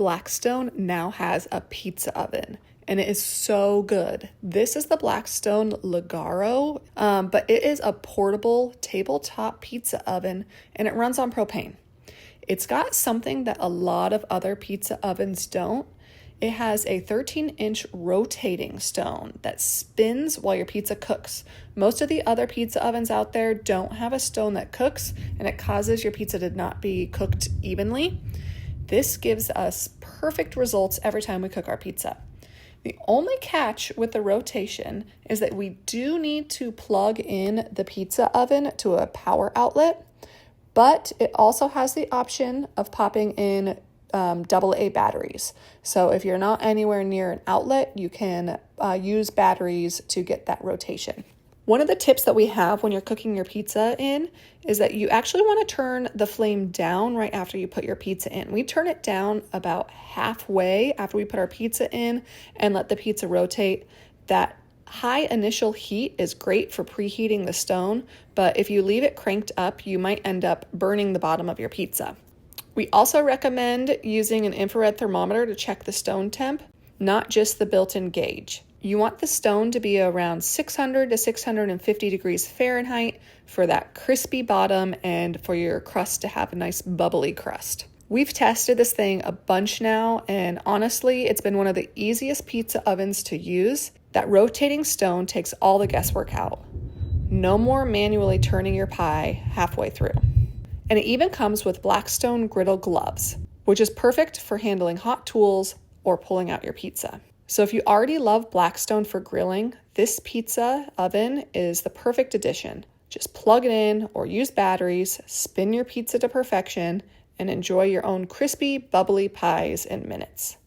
Blackstone now has a pizza oven, and it is so good. This is the Blackstone Leggero, but it is a portable tabletop pizza oven, and it runs on propane. It's got something that a lot of other pizza ovens don't. It has a 13-inch rotating stone that spins while your pizza cooks. Most of the other pizza ovens out there don't have a stone that cooks, and it causes your pizza to not be cooked evenly. This gives us perfect results every time we cook our pizza. The only catch with the rotation is that we do need to plug in the pizza oven to a power outlet, but it also has the option of popping in AA batteries. So if you're not anywhere near an outlet, you can use batteries to get that rotation. One of the tips that we have when you're cooking your pizza in is that you actually want to turn the flame down right after you put your pizza in. We turn it down about halfway after we put our pizza in and let the pizza rotate. That high initial heat is great for preheating the stone, but if you leave it cranked up, you might end up burning the bottom of your pizza. We also recommend using an infrared thermometer to check the stone temp, not just the built-in gauge. You want the stone to be around 600 to 650 degrees Fahrenheit for that crispy bottom and for your crust to have a nice bubbly crust. We've tested this thing a bunch now, and honestly, it's been one of the easiest pizza ovens to use. That rotating stone takes all the guesswork out. No more manually turning your pie halfway through. And it even comes with Blackstone griddle gloves, which is perfect for handling hot tools or pulling out your pizza. So if you already love Blackstone for grilling, this pizza oven is the perfect addition. Just plug it in or use batteries, spin your pizza to perfection, and enjoy your own crispy, bubbly pies in minutes.